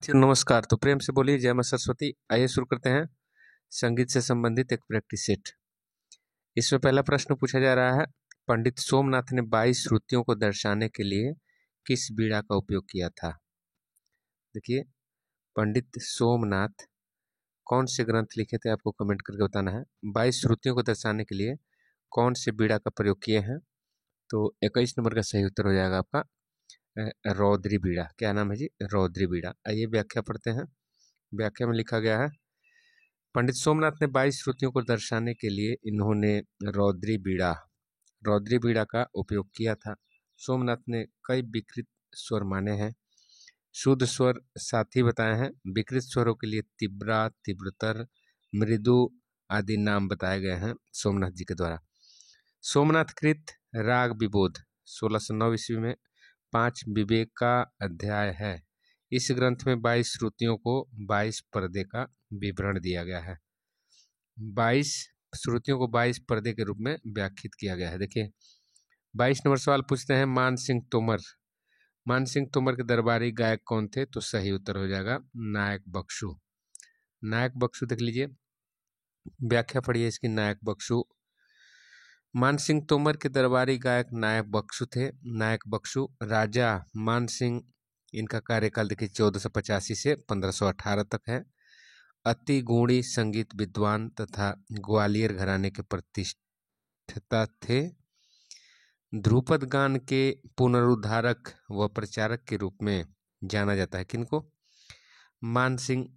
नमस्कार। तो प्रेम से बोलिए जय मां सरस्वती। आइए शुरू करते हैं संगीत से संबंधित एक प्रैक्टिस सेट। इसमें पहला प्रश्न पूछा जा रहा है, पंडित सोमनाथ ने 22 श्रुतियों को दर्शाने के लिए किस बीड़ा का उपयोग किया था। देखिए, पंडित सोमनाथ कौन से ग्रंथ लिखे थे आपको कमेंट करके बताना है। 22 श्रुतियों को दर्शाने के लिए कौन से बीड़ा का प्रयोग किए हैं। तो 21 नंबर का सही उत्तर हो जाएगा आपका रौद्री बीड़ा। क्या नाम है जी? रौद्री बीड़ा। आइए व्याख्या पढ़ते हैं। व्याख्या में लिखा गया है, पंडित सोमनाथ ने 22 श्रुतियों को दर्शाने के लिए इन्होंने रौद्री बीड़ा का उपयोग किया था। सोमनाथ ने कई विकृत स्वर माने हैं, शुद्ध स्वर साथी बताए हैं। विकृत स्वरों के लिए तीव्रा, तीव्रतर, मृदु आदि नाम बताए गए हैं सोमनाथ जी के द्वारा। सोमनाथ कृत राग विबोध 1609 ईस्वी में 5 विवेक का अध्याय है। इस ग्रंथ में 22 श्रुतियों को 22 पर्दे का विवरण दिया गया है। 22 श्रुतियों को 22 पर्दे के रूप में व्याख्यात किया गया है। देखिए, 22 नंबर सवाल पूछते हैं, मान सिंह तोमर के दरबारी गायक कौन थे। तो सही उत्तर हो जाएगा नायक बख्शू। नायक बख्शू देख लीजिए, व्याख्या पढ़िए इसकी। नायक बख्शू, मान सिंह तोमर के दरबारी गायक नायक बख्शू थे। नायक बख्शू राजा मान सिंह, इनका कार्यकाल देखिए 1485 से 1518 तक है। अति गुणी संगीत विद्वान तथा ग्वालियर घराने के प्रतिष्ठिता थे। ध्रुपद गान के पुनरुद्धारक व प्रचारक के रूप में जाना जाता है किनको? मान सिंह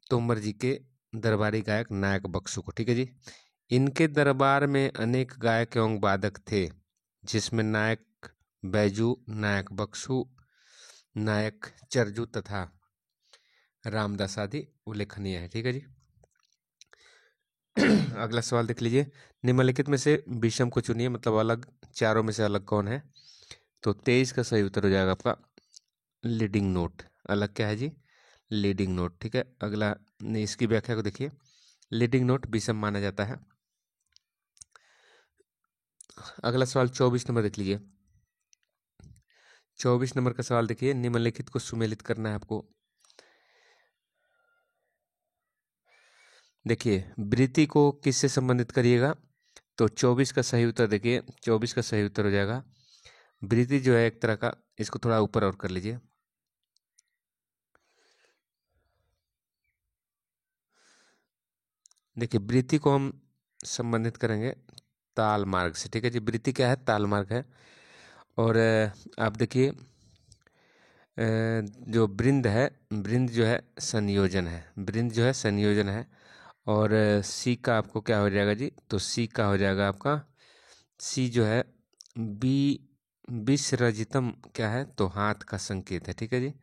तोमर जी के दरबारी गायक नायक बख्शू को। ठीक है जी। इनके दरबार में अनेक गायक एवं वादक थे, जिसमें नायक बैजू, नायक बख्शू, नायक चरजू तथा रामदास आदि उल्लेखनीय है। ठीक है जी। अगला सवाल देख लीजिए, निम्नलिखित में से विषम को चुनिए, मतलब अलग, चारों में से अलग कौन है। तो 23 का सही उत्तर हो जाएगा आपका लीडिंग नोट। अलग क्या है जी? Leading note. ठीक है। अगला इसकी व्याख्या को देखिए, लीडिंग नोट विषम माना जाता है। अगला सवाल 24 नंबर देख लीजिए। 24 नंबर का सवाल देखिए, निम्नलिखित को सुमेलित करना है आपको। देखिए, वृत्ति को किससे संबंधित करिएगा। तो 24 का सही उत्तर देखिए, 24 का सही उत्तर हो जाएगा वृत्ति जो है एक तरह का, इसको थोड़ा ऊपर और कर लीजिए। देखिए, वृत्ति को हम संबंधित करेंगे ताल मार्ग से। ठीक है जी। वृत्ति क्या है? ताल मार्ग है। और आप देखिए, जो वृंद है, वृंद जो है संयोजन है, वृंद जो है संयोजन है। और सी का आपको क्या हो जाएगा जी? तो सी का हो जाएगा आपका, सी जो है विसर्जितम क्या है? तो हाथ का संकेत है। ठीक है जी।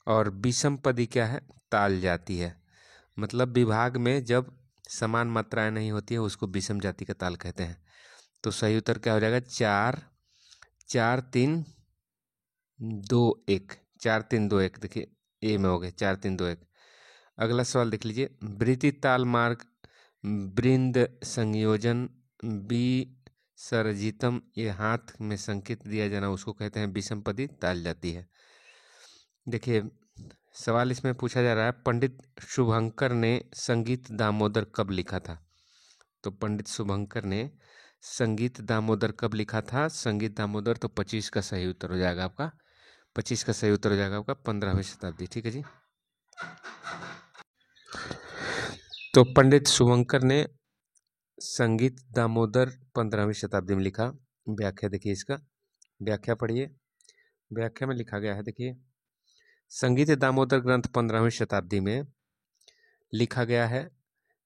और विषम पदी क्या है? ताल जाती है। मतलब विभाग में जब समान मात्राएं नहीं होती है उसको विषम जाति का ताल कहते हैं। तो सही उत्तर क्या हो जाएगा? 4 4 3 2 1। 4 3 2 1। देखिए, ए में हो गए 4 3 2 1। अगला सवाल देख लीजिए, वृत्ति ताल मार्ग वृंद संयोजन विसर्जितम, ये हाथ में संकेत दिया जाना उसको कहते हैं विषम पदी ताल जाती है। देखिए, सवाल इसमें पूछा जा रहा है, पंडित शुभंकर ने संगीत दामोदर कब लिखा था। तो पंडित शुभंकर ने संगीत दामोदर कब लिखा था? संगीत दामोदर, तो 25 का सही उत्तर हो जाएगा आपका, 25 का सही उत्तर हो जाएगा आपका 15वीं शताब्दी। ठीक है जी। तो पंडित शुभंकर ने संगीत दामोदर 15वीं शताब्दी में लिखा। व्याख्या देखिए, इसका व्याख्या पढ़िए। व्याख्या में लिखा गया है, देखिए, संगीत दामोदर ग्रंथ 15वीं शताब्दी में लिखा गया है।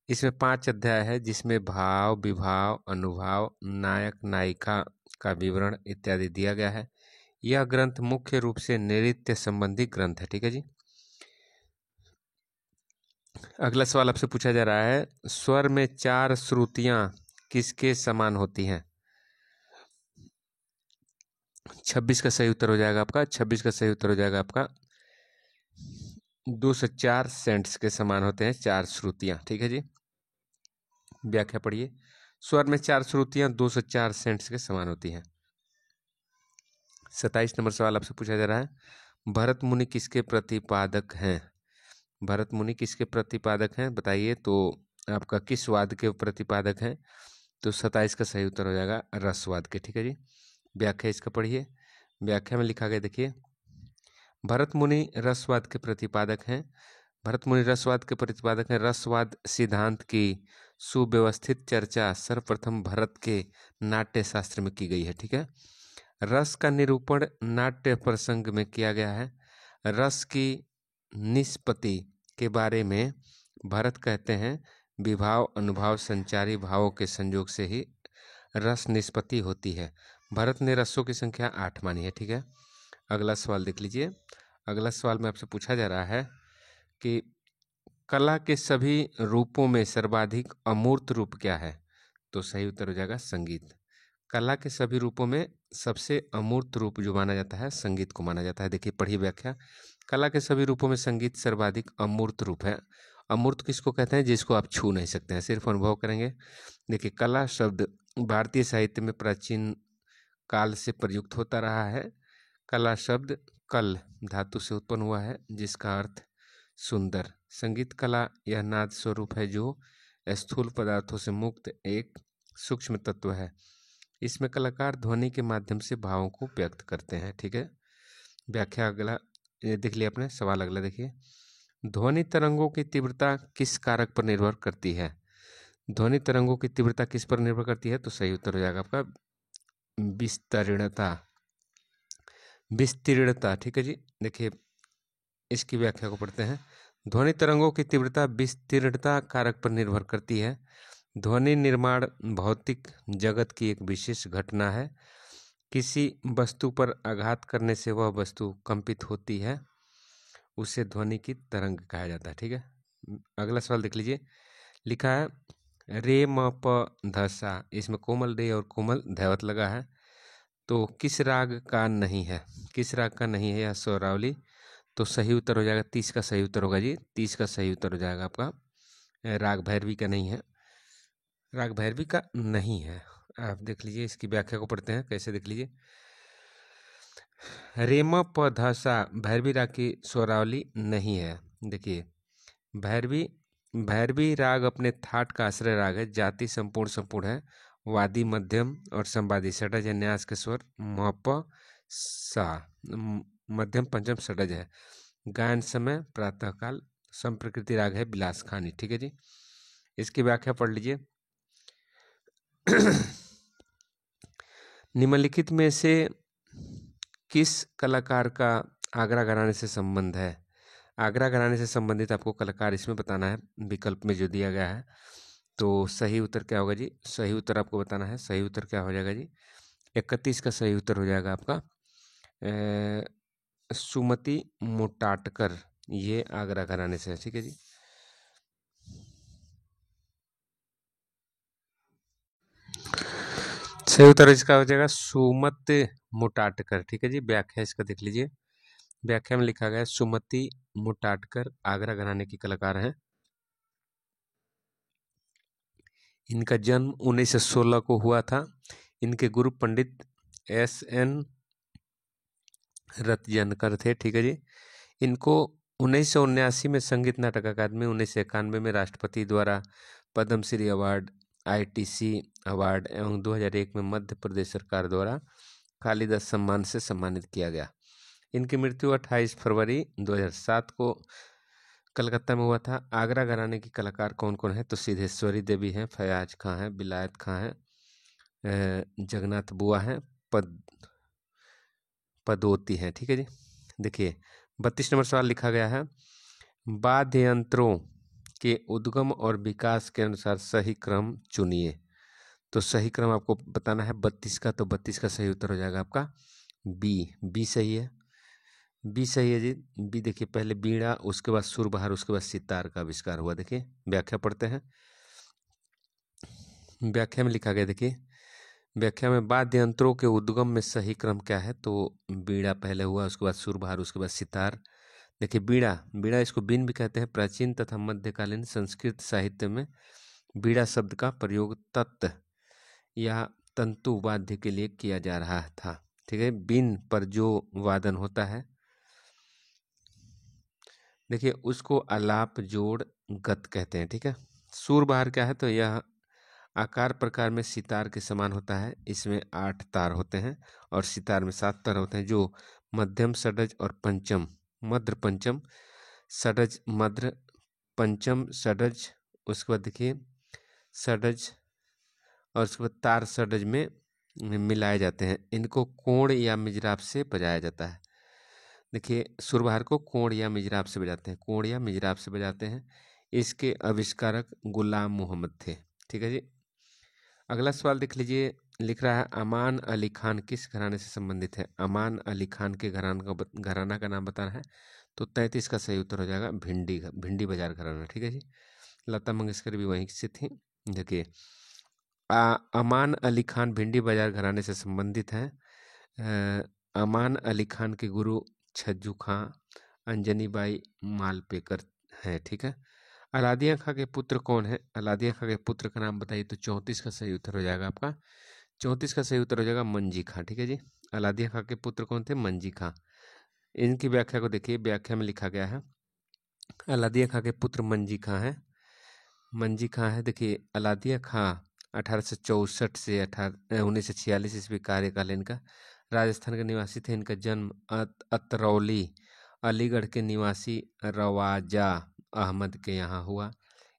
इसमें 5 अध्याय है, जिसमें भाव, विभाव, अनुभाव, नायक नायिका का विवरण इत्यादि दिया गया है। यह ग्रंथ मुख्य रूप से नृत्य संबंधी ग्रंथ है। ठीक है जी। अगला सवाल आपसे पूछा जा रहा है, स्वर में 4 श्रुतियां किसके समान होती हैं। 26 का सही उत्तर हो जाएगा आपका, 26 का सही उत्तर हो जाएगा आपका 2 से 4 सेंट्स के समान होते हैं 4 श्रुतियां। ठीक है जी। व्याख्या पढ़िए, स्वर में 4 श्रुतियां 2 से 4 सेंट्स के समान होती हैं। 27 नंबर सवाल आपसे पूछा जा रहा है, भरत मुनि किसके प्रतिपादक हैं? भरत मुनि किसके प्रतिपादक हैं बताइए। तो आपका किस वाद के प्रतिपादक हैं? तो 27 का सही उत्तर हो जाएगा रसवाद के। ठीक है जी। व्याख्या इसका पढ़िए। व्याख्या में लिखा गया देखिए, भरत मुनि रसवाद के प्रतिपादक हैं। भरत मुनि रसवाद के प्रतिपादक हैं। रसवाद सिद्धांत की सुव्यवस्थित चर्चा सर्वप्रथम भरत के नाट्य शास्त्र में की गई है। ठीक है। रस का निरूपण नाट्य प्रसंग में किया गया है। रस की निष्पत्ति के बारे में भरत कहते हैं, विभाव अनुभाव संचारी भावों के संयोग से ही रस निष्पत्ति होती है। भरत ने रसों की संख्या 8 मानी है। ठीक है। अगला सवाल देख लीजिए। अगला सवाल में आपसे पूछा जा रहा है कि कला के सभी रूपों में सर्वाधिक अमूर्त रूप क्या है? तो सही उत्तर हो जाएगा संगीत। कला के सभी रूपों में सबसे अमूर्त रूप जो माना जाता है, संगीत को माना जाता है। देखिए पढ़िए व्याख्या। कला के सभी रूपों में संगीत सर्वाधिक अमूर्त रूप है। अमूर्त किसको कहते हैं? जिसको आप छू नहीं सकते हैं, सिर्फ अनुभव करेंगे। देखिए कला शब्द भारतीय साहित्य में प्राचीन काल से प्रयुक्त होता रहा है। कला शब्द कल धातु से उत्पन्न हुआ है, जिसका अर्थ सुंदर। संगीत कला यह नाद स्वरूप है जो स्थूल पदार्थों से मुक्त एक सूक्ष्म तत्व है। इसमें कलाकार ध्वनि के माध्यम से भावों को व्यक्त करते हैं। ठीक है। व्याख्या अगला ये देख लिया आपने। सवाल अगला देखिए, ध्वनि तरंगों की तीव्रता किस कारक पर निर्भर करती है? ध्वनि तरंगों की तीव्रता किस पर निर्भर करती है? तो सही उत्तर हो जाएगा आपका विस्तीर्णता। विस्तीर्णता। ठीक है जी। देखिए इसकी व्याख्या को पढ़ते हैं। ध्वनि तरंगों की तीव्रता विस्तीर्णता कारक पर निर्भर करती है। ध्वनि निर्माण भौतिक जगत की एक विशेष घटना है। किसी वस्तु पर आघात करने से वह वस्तु कंपित होती है, उसे ध्वनि की तरंग कहा जाता है। ठीक है। अगला सवाल देख लीजिए। लिखा है रे म प ध सा, इसमें कोमल रे और कोमल धैवत लगा है। तो किस राग का नहीं है? किस राग का नहीं है यह स्वरावली? तो सही उत्तर हो जाएगा 30 का सही उत्तर होगा जी। 30 का सही उत्तर हो जाएगा आपका राग भैरवी का नहीं है। राग भैरवी का नहीं है। आप देख लीजिए इसकी व्याख्या को पढ़ते हैं। कैसे देख लीजिए, रेम प ध सा भैरवी राग की स्वरावली नहीं है। देखिए भैरवी भैरवी राग अपने थाट का आश्रय राग है। जाति संपूर्ण संपूर्ण है। वादी मध्यम और संवादी षडज है। न्यास के स्वर म प सा। मध्यम पंचम षडज है। गायन समय प्रातःकाल। संप्रकृति राग है विलास खानी। ठीक है जी। इसकी व्याख्या पढ़ लीजिए। निम्नलिखित में से किस कलाकार का आगरा घराने से संबंध है? आगरा घराने से संबंधित आपको कलाकार इसमें बताना है, विकल्प में जो दिया गया है। तो सही उत्तर क्या होगा जी? सही उत्तर आपको बताना है। सही उत्तर क्या हो जाएगा जी? 31 का सही उत्तर हो जाएगा आपका सुमति मोटाटकर। ये आगरा घराने से है। ठीक है जी। सही उत्तर इसका हो जाएगा सुमत मोटाटकर। ठीक है जी। व्याख्या इसका देख लीजिए। व्याख्या में लिखा गया है सुमति मोटाटकर आगरा घराने की कलाकार हैं। इनका जन्म 1916 को हुआ था। इनके गुरु पंडित S.N. रतजनकर थे। ठीक है जी। इनको 1979 में संगीत नाटक अकादमी, 1991 में राष्ट्रपति द्वारा पद्मश्री अवार्ड, ITC अवार्ड एवं 2001 में मध्य प्रदेश सरकार द्वारा कालिदास सम्मान से सम्मानित किया गया। इनकी मृत्यु 28 फरवरी 2007 को कलकत्ता में हुआ था। आगरा घराने की कलाकार कौन कौन है? तो सिद्धेश्वरी देवी हैं, फयाज खां हैं, बिलायत खां हैं, जगन्नाथ बुआ हैं, पदोती हैं। ठीक है जी। देखिए 32 नंबर सवाल लिखा गया है, वाद्य यंत्रों के उद्गम और विकास के अनुसार सही क्रम चुनिए। तो सही क्रम आपको बताना है 32 का। तो 32 का सही उत्तर हो जाएगा आपका बी सही है। बी सही है जी। बी देखिए, पहले बीड़ा, उसके बाद सुरबहार, उसके बाद सितार का आविष्कार हुआ। देखिए व्याख्या पढ़ते हैं। व्याख्या में लिखा गया, देखिए व्याख्या में वाद्य यंत्रों के उद्गम में सही क्रम क्या है? तो बीड़ा पहले हुआ, उसके बाद सुरबहार, उसके बाद सितार। देखिए बीड़ा, बीड़ा इसको बीन भी कहते हैं। प्राचीन तथा मध्यकालीन संस्कृत साहित्य में बीड़ा शब्द का प्रयोग तत् या तंतु वाद्य के लिए किया जा रहा था। ठीक है। बीन पर जो वादन होता है देखिए उसको अलाप जोड़ गत कहते हैं, ठीक है। सुरबहार क्या है, तो यह आकार प्रकार में सितार के समान होता है। इसमें 8 तार होते हैं और सितार में 7 तार होते हैं, जो मध्यम, षडज और पंचम, मध्य, पंचम, षडज, मध्य, पंचम, षडज, उसके बाद देखिए षडज और उसके बाद तार षडज में मिलाए जाते हैं। इनको कोण या मिजराब से बजाया जाता है। देखिए सुरबहार को कोण या मिजराब से बजाते हैं, कोण या मिजराब से बजाते हैं। इसके आविष्कारक गुलाम मोहम्मद थे, ठीक है जी। अगला सवाल देख लीजिए, लिख रहा है अमान अली खान किस घराने से संबंधित है। अमान अली खान के घराना का नाम बताना है, तो 33 का सही उत्तर हो जाएगा भिंडी बाजार घराना, ठीक है जी। लता मंगेशकर भी वहीं से थी। देखिए अमान अली खान भिंडी बाजार घराने से संबंधित हैं। अमान अली खान के गुरु छज्जू खां, अंजनी बाई मालपेकर हैं, ठीक है। अलादिया खां के पुत्र कौन है। अलादिया खां के पुत्र का नाम बताइए, तो 34 का सही उत्तर हो जाएगा आपका, 34 का सही उत्तर हो जाएगा मंजी खां, ठीक है जी। अलादिया खां के पुत्र कौन थे, मंजी खां। इनकी व्याख्या को देखिए, व्याख्या में लिखा गया है अलादिया खां के पुत्र मंजी खां है। मंजी खां है, देखिए अलादिया खां 1864 से 1946 ईस्वी कार्यकाल इनका। राजस्थान के निवासी थे। इनका जन्म अतरौली अलीगढ़ के निवासी रवाजा अहमद के यहाँ हुआ।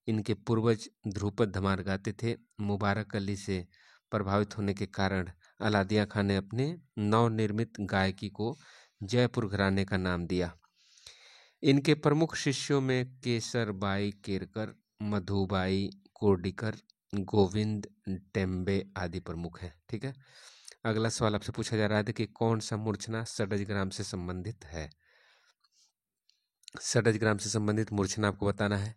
इनके पूर्वज ध्रुपद धमार गाते थे। मुबारक अली से प्रभावित होने के कारण अलादिया खान ने अपने नवनिर्मित गायकी को जयपुर घराने का नाम दिया। इनके प्रमुख शिष्यों में केसर बाई केरकर, मधुबाई कोडिकर, गोविंद टेम्बे आदि प्रमुख हैं, ठीक है। अगला सवाल आपसे पूछा जा रहा है कि कौन सा मूर्छना षडज ग्राम से संबंधित है। षडज ग्राम से संबंधित मूर्छना आपको बताना है,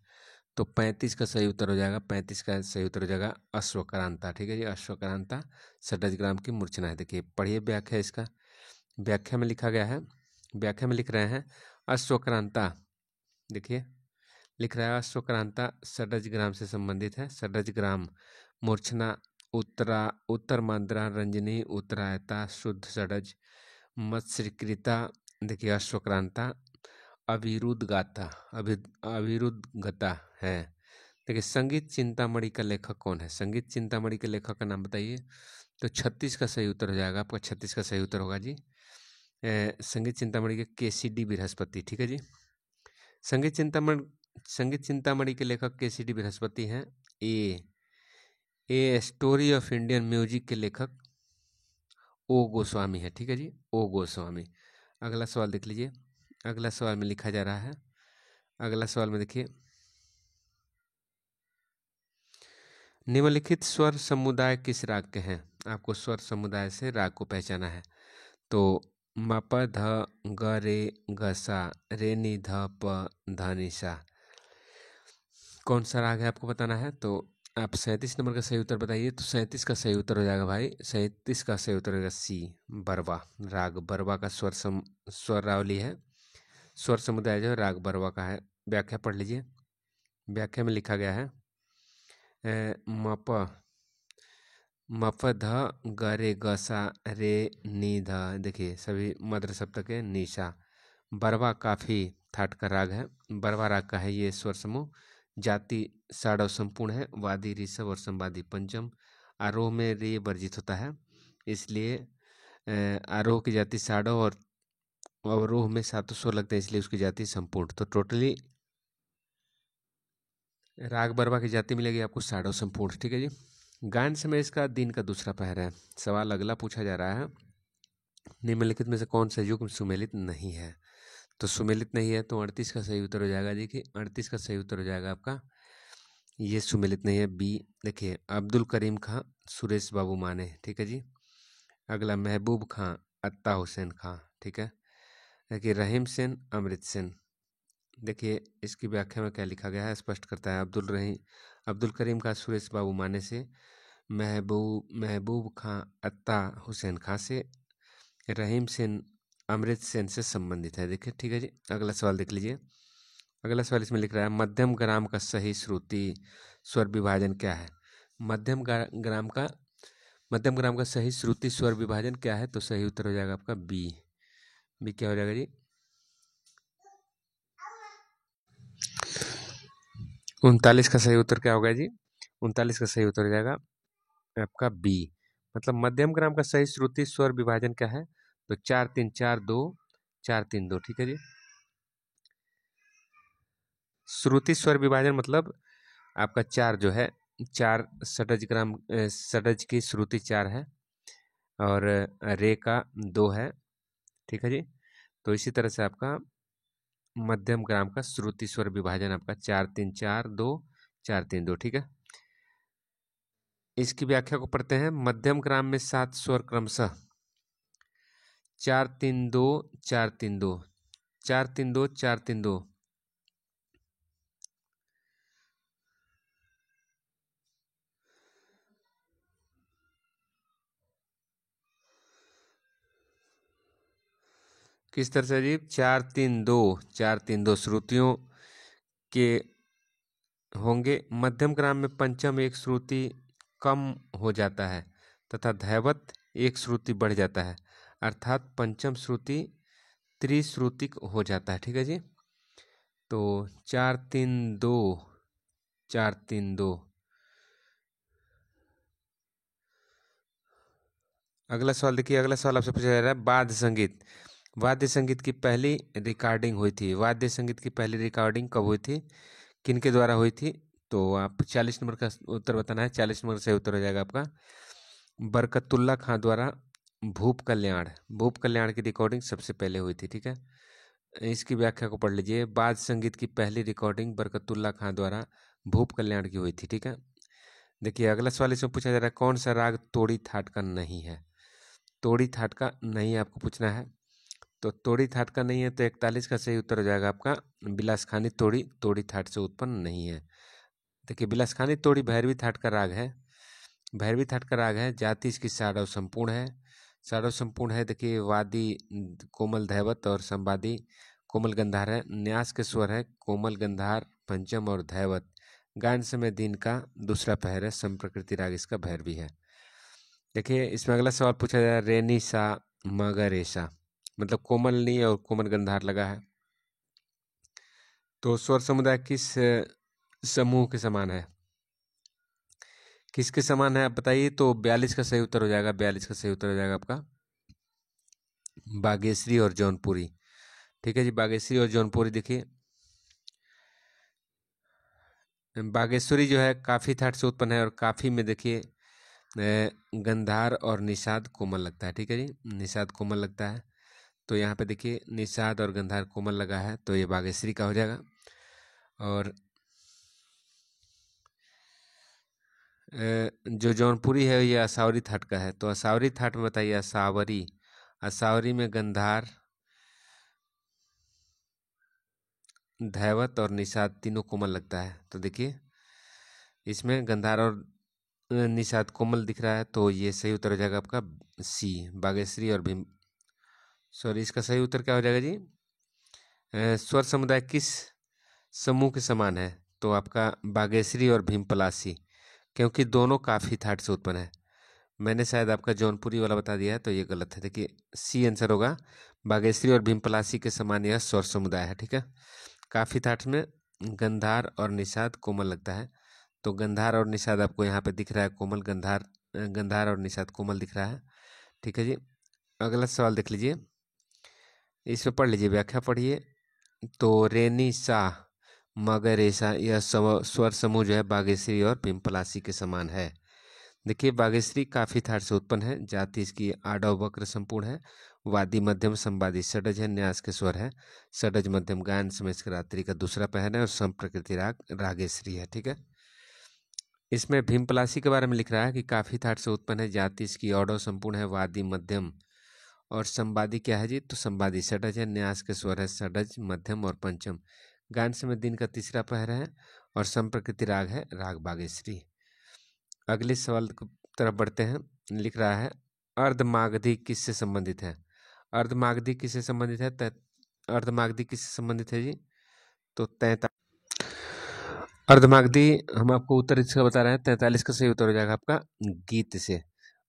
तो 35 का सही उत्तर हो जाएगा, 35 का सही उत्तर हो जाएगा अश्वक्रांता, ठीक है जी। अश्वक्रांता षडज ग्राम की मूर्छना है। देखिए पढ़िए व्याख्या इसका। व्याख्या में लिखा गया है, व्याख्या में लिख रहे हैं अश्वक्रांता, देखिए लिख रहा है अश्वक्रांता षडज ग्राम से संबंधित है। षडज ग्राम मूर्छना उत्तर माद्रा रंजनी उत्तरायता शुद्ध षडज मत्स्यकृता, देखिए अश्वक्रांता अविरुद्ध गाथा अविरुद्ध गता है। देखिए संगीत चिंतामणि का लेखक कौन है। संगीत चिंतामणि के लेखक का नाम बताइए, तो 36 का सही उत्तर हो जाएगा आपका, 36 का सही उत्तर होगा जी। संगीत चिंतामणि के केसीडी बृहस्पति, ठीक है जी। संगीत चिंतामणि के लेखक केसीडी बृहस्पति हैं। A story of Indian music के लेखक ओ गोस्वामी है, ठीक है जी, ओ गोस्वामी। अगला सवाल देख लीजिए। अगला सवाल में लिखा जा रहा है, अगला सवाल में देखिए निम्नलिखित स्वर समुदाय किस राग के हैं। आपको स्वर समुदाय से राग को पहचाना है, तो म प ध ग रे ग सा रे नि ध प ध नि सा कौन सा राग है आपको बताना है। तो आप 37 नंबर का सही उत्तर बताइए, तो 37 का सही उत्तर हो जाएगा भाई, 37 का सही उत्तर होगा सी बरवा। राग बरवा का स्वरावली है, स्वर समुदाय जो है राग बरवा का है। व्याख्या पढ़ लीजिए। व्याख्या में लिखा गया है म प ध ग रे ग सा रे नी ध, देखिए सभी मद्र सप्तक है। निशा बरवा काफी थाट का राग है, बरवा राग का है ये स्वर समूह। जाति साड़व संपूर्ण है, वादी ऋषभ और संवादी पंचम। आरोह में रे वर्जित होता है, इसलिए आरोह की जाति साड़व और अवरोह में सातों स्वर लगते हैं, इसलिए उसकी जाति संपूर्ण। तो टोटली राग बरवा की जाति मिलेगी आपको साड़व संपूर्ण, ठीक है जी। गायन समय इसका दिन का दूसरा पहर है। सवाल अगला पूछा जा रहा है निम्नलिखित में से कौन सा युग्म सुमेलित नहीं है। तो सुमेलित नहीं है, तो 38 का सही उत्तर हो जाएगा। देखिए 38 का सही उत्तर हो जाएगा आपका, ये सुमेलित नहीं है, बी। देखिए अब्दुल करीम खां सुरेश बाबू माने, ठीक है जी। अगला महबूब खां अत्ता हुसैन खां, ठीक है। देखिए रहीम सेन अमृत सेन, देखिए इसकी व्याख्या में क्या लिखा गया है, स्पष्ट करता है। अब्दुल करीम खां सुरेश बाबू माने से, महबूब खां अत्ता हुसैन खां से, रहीम सेन अमृत सेन से संबंधित है। देखिए ठीक है जी। अगला सवाल देख लीजिए। अगला सवाल इसमें लिख रहा है मध्यम ग्राम का सही श्रुति स्वर विभाजन क्या है। मध्यम ग्राम का सही श्रुति स्वर विभाजन क्या है, तो सही उत्तर हो जाएगा आपका बी। बी क्या हो जाएगा जी, 39 का सही उत्तर क्या होगा जी? 39 का सही उत्तर हो जाएगा आपका बी। मतलब मध्यम ग्राम का सही श्रुति स्वर विभाजन क्या है? तो 4-3-4-2 4-3-2। ठीक है जी। श्रुति स्वर विभाजन मतलब आपका चार जो है, चार षडज ग्राम षडज की श्रुति 4 है और रे का 2 है। ठीक है जी। तो इसी तरह से आपका मध्यम ग्राम का श्रुति स्वर विभाजन आपका 4-3-4-2 4-3-2। ठीक है। इसकी व्याख्या को पढ़ते हैं। मध्यम ग्राम में 7 स्वर क्रमशः 4-3-2 4-3-2 4-3-2 4-3-2। किस तरह से जी? 4-3-2 4-3-2 श्रुतियों के होंगे। मध्यम ग्राम में पंचम एक श्रुति कम हो जाता है तथा धैवत एक श्रुति बढ़ जाता है, अर्थात पंचम श्रुति त्रिश्रुतिक हो जाता है। ठीक है जी। तो 4-3-2 4-3-2। अगला सवाल देखिए। अगला सवाल आपसे पूछा जा रहा है वाद्य संगीत। वाद्य संगीत की पहली रिकॉर्डिंग हुई थी। वाद्य संगीत की पहली रिकॉर्डिंग कब हुई थी? किनके द्वारा हुई थी? तो आप 40 नंबर का उत्तर बताना है। 40 नंबर से उत्तर हो जाएगा आपका बरकतुल्ला खां द्वारा। भूप कल्याण, भूप कल्याण की रिकॉर्डिंग सबसे पहले हुई थी। ठीक है। इसकी व्याख्या को पढ़ लीजिए। वाद्य संगीत की पहली रिकॉर्डिंग बरकतुल्ला खां द्वारा भूप कल्याण की हुई थी। ठीक है। देखिए अगला सवाल इसमें पूछा जा रहा है कौन सा राग तोड़ी थाट का नहीं है? तोड़ी थाट का नहीं आपको पूछना है। तो तोड़ी थाट का नहीं है तो 41 का सही उत्तर हो जाएगा आपका बिलासखानी तोड़ी तोड़ी थाट से उत्पन्न नहीं है। देखिए बिलासखानी तोड़ी भैरवी थाट का राग है। भैरवी थाट का राग है। जाति इसकी साडव संपूर्ण है। साडव संपूर्ण है। देखिए वादी कोमल धैवत और संवादी कोमल गंधार है। न्यास के स्वर है कोमल गंधार पंचम और धैवत। गायन समय दिन का दूसरा पहर है। संप्रकृति राग इसका भैरवी है। देखिए इसमें अगला सवाल पूछा जाए रेनी सा मगरेसा, मतलब कोमल नी और कोमल गंधार लगा है तो स्वर समुदाय किस समूह के समान है? किसके समान है आप बताइए। तो 42 का सही उत्तर हो जाएगा। 42 का सही उत्तर हो जाएगा आपका बागेश्वरी और जौनपुरी। ठीक है जी। बागेश्वरी और जौनपुरी देखिए बागेश्वरी जो है काफी थाट से उत्पन्न है और काफी में देखिए गंधार और निषाद कोमल लगता है। ठीक है जी। निषाद कोमल लगता है तो यहाँ पे देखिए निषाद और गंधार कोमल लगा है तो ये बागेश्वरी का हो जाएगा। और जो जौनपुरी है ये असावरी थाट का है तो असावरी थाट में बताइए असावरी। असावरी में गंधार धैवत और निषाद तीनों कोमल लगता है तो देखिए इसमें गंधार और निषाद कोमल दिख रहा है तो ये सही उत्तर हो जाएगा आपका सी बागेश्वरी और भीम। सॉरी इसका सही उत्तर क्या हो जाएगा जी? स्वर समुदाय किस समूह के समान है? तो आपका बागेश्वरी और भीम पलासी, क्योंकि दोनों काफी थाट से उत्पन्न है। मैंने शायद आपका जौनपुरी वाला बता दिया है तो ये गलत है। देखिए सी आंसर होगा बागेश्वरी और भीम पलासी के समान यह स्वर समुदाय है। ठीक है। काफी थाट में गंधार और निषाद कोमल लगता है तो गंधार और निषाद आपको यहाँ पे दिख रहा है कोमल। गंधार और निषाद कोमल दिख रहा है। ठीक है जी। अगला सवाल देख लीजिए। इस पे पढ़ लीजिए व्याख्या पढ़िए। तो रेनी सा मगरेसा यह स्वर समूह जो है बागेश्वरी और पिंपलासी के समान है। देखिए बागेश्वरी काफी थाट से उत्पन्न है। जाति इसकी आडव वक्र संपूर्ण है। वादी मध्यम संवादी षडज है। न्यास के स्वर है षडज मध्यम। गायन समय इसका रात्रि का दूसरा पहर है और संप्रकृति राग रागेश्वरी है। ठीक है। इसमें भीमपलासी के बारे में लिख रहा है कि काफी थाट से उत्पन्न है। जाति इसकी औडव संपूर्ण है। वादी मध्यम और संवादी क्या है जी? तो संवादी षडज है। न्यास के स्वर है षडज मध्यम और पंचम। गायन समय दिन का तीसरा पहर है और संप्रकृति राग है राग बागेश्वरी। अगले सवाल की तरफ बढ़ते हैं। लिख रहा है अर्धमागधी किससे संबंधित है? अर्धमागधी किससे संबंधित है? अर्धमागधी किससे संबंधित है जी? तो 43। अर्धमागधी हम आपको उत्तर इसका बता रहे हैं। 43 का सही उत्तर हो जाएगा आपका गीत से।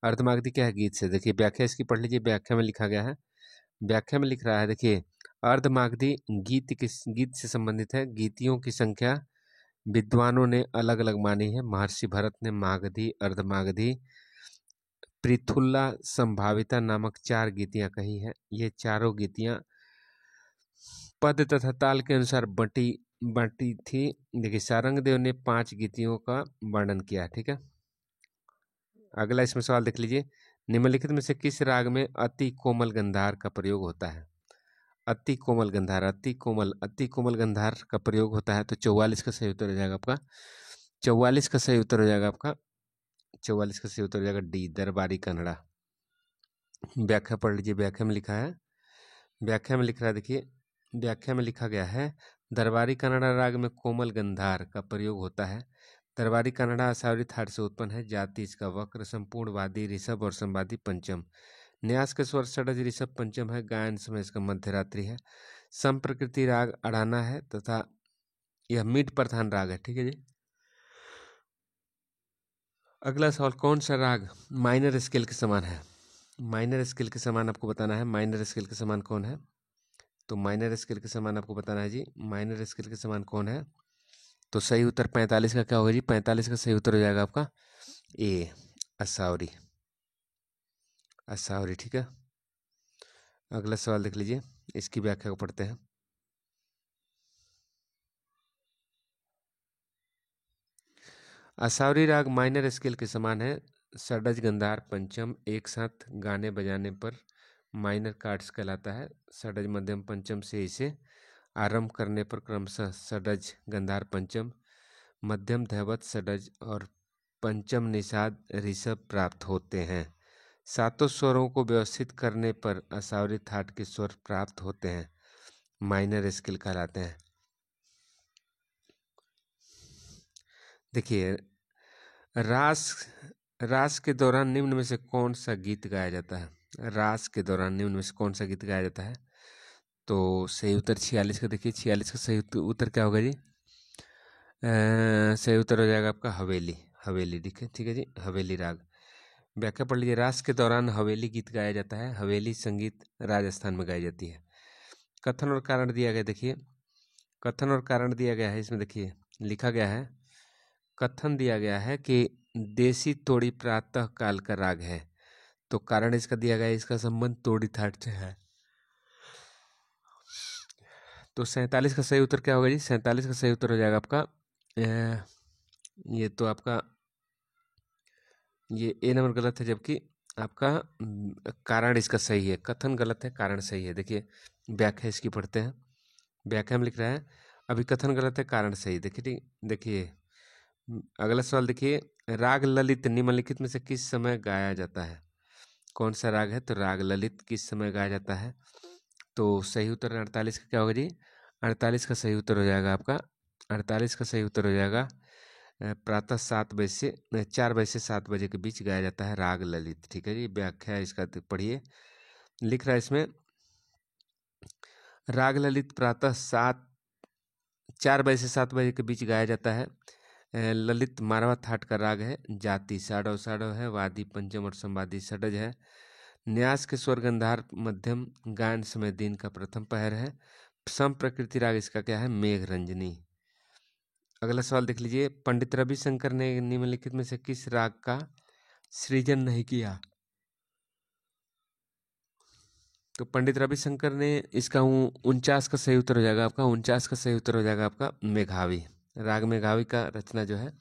अर्धमागधी क्या है? गीत से। देखिए व्याख्या इसकी पढ़ लीजिए। व्याख्या में लिखा गया है। व्याख्या में लिख रहा है देखिए अर्धमागधी गीत से संबंधित है। गीतियों की संख्या विद्वानों ने अलग अलग मानी है। महर्षि भरत ने मागधी, अर्धमागधी, पृथुल्ला, संभाविता नामक 4 गीतियां कही है। ये चारों गीतियां पद तथा ताल के अनुसार बटी बटी थी। देखिए सारंगदेव ने 5 गीतियों का वर्णन किया, ठीक है। अगला इसमें सवाल देख लीजिए, निम्नलिखित में से किस राग में अति कोमल गंधार का प्रयोग होता है? अति कोमल गंधार, अति कोमल गंधार का प्रयोग होता है। तो 44 का सही उत्तर हो जाएगा आपका, 44 का सही उत्तर हो जाएगा आपका, 44 का सही उत्तर हो जाएगा डी, दरबारी कन्नड़ा। व्याख्या पढ़ लीजिए, व्याख्या में लिखा है, व्याख्या में लिख रहा है, देखिए व्याख्या में लिखा गया है, दरबारी कन्नड़ा राग में कोमल गंधार का प्रयोग होता है। दरबारी कन्नड़ा असावरी थाट से उत्पन्न है। जाति इसका वक्र, संपूर्ण वादी, ऋषभ और संवादी पंचम। न्यास के स्वर षडज ऋषभ पंचम है। गायन समय इसका मध्यरात्रि है। संप्रकृति राग अड़ाना है तथा यह मीट प्रधान राग है, ठीक है जी। अगला सवाल, कौन सा राग माइनर स्केल के समान है? माइनर स्केल के समान आपको बताना है, माइनर स्केल के समान कौन है? तो माइनर स्केल के समान आपको बताना है जी, माइनर स्केल के समान कौन है? तो सही उत्तर 45 का क्या होगा जी? 45 का सही उत्तर हो जाएगा आपका ए, असावरी, असावरी, ठीक है। अगला सवाल देख लीजिए, इसकी व्याख्या को पढ़ते हैं। असावरी राग माइनर स्केल के समान है। षडज गंधार पंचम एक साथ गाने बजाने पर माइनर कार्ड्स कहलाता है। षडज मध्यम पंचम से इसे आरंभ करने पर क्रमशः षडज गंधार पंचम, मध्यम धैवत षडज और पंचम निषाद ऋषभ प्राप्त होते हैं। सातों स्वरों को व्यवस्थित करने पर असावरी थाट के स्वर प्राप्त होते हैं, माइनर स्केल कहलाते हैं। देखिए रास रास के दौरान निम्न में से कौन सा गीत गाया जाता है? रास के दौरान निम्न में से कौन सा गीत गाया जाता है? तो सही उत्तर 46 का, देखिए 46 का सही उत्तर क्या होगा जी? सही उत्तर हो जाएगा आपका हवेली, हवेली, ठीक है जी, हवेली राग। व्याख्या पढ़ लीजिए, रास के दौरान हवेली गीत गाया जाता है। हवेली संगीत राजस्थान में गाई जाती है। कथन और कारण दिया गया, देखिए कथन और कारण दिया गया है। इसमें देखिए लिखा गया है, कथन दिया गया है कि देसी तोड़ी प्रातः काल का राग है। तो कारण इसका दिया गया है, इसका संबंध तोड़ी थाट से है। तो 47 का सही उत्तर क्या होगा जी? 47 का सही उत्तर हो जाएगा आपका ये तो आपका ये ए नंबर गलत है, जबकि आपका कारण इसका सही है। कथन गलत है, कारण सही है। देखिए व्याख्या इसकी पढ़ते हैं। व्याख्या में लिख रहा है, अभी कथन गलत है, कारण सही। देखिए देखिए अगला सवाल देखिए, राग ललित निम्नलिखित में से किस समय गाया जाता है? कौन सा राग है? तो राग ललित किस समय गाया जाता है? तो सही उत्तर 48 का क्या होगा जी? 48 का सही उत्तर हो जाएगा आपका, 48 का सही उत्तर हो जाएगा प्रातः 7 बजे से 4 बजे से 7 बजे के बीच गाया जाता है राग ललित, ठीक है जी। व्याख्या इसका पढ़िए, लिख रहा है इसमें, राग ललित प्रातः 4 बजे से 7 बजे के बीच गाया जाता है। ललित मारवा थाट का राग है। जाति साडव साडव है। वादी पंचम और संवादी षडज है। न्यास के स्वर गंधार मध्यम, गायन समय दिन का प्रथम पहर है। सम प्रकृति राग इसका क्या है? मेघ रंजनी। अगला सवाल देख लीजिए, पंडित रविशंकर ने निम्नलिखित में से किस राग का सृजन नहीं किया? तो पंडित रविशंकर ने इसका 49 का सही उत्तर हो जाएगा आपका, 49 का सही उत्तर हो जाएगा आपका मेघावी। राग मेघावी का रचना जो है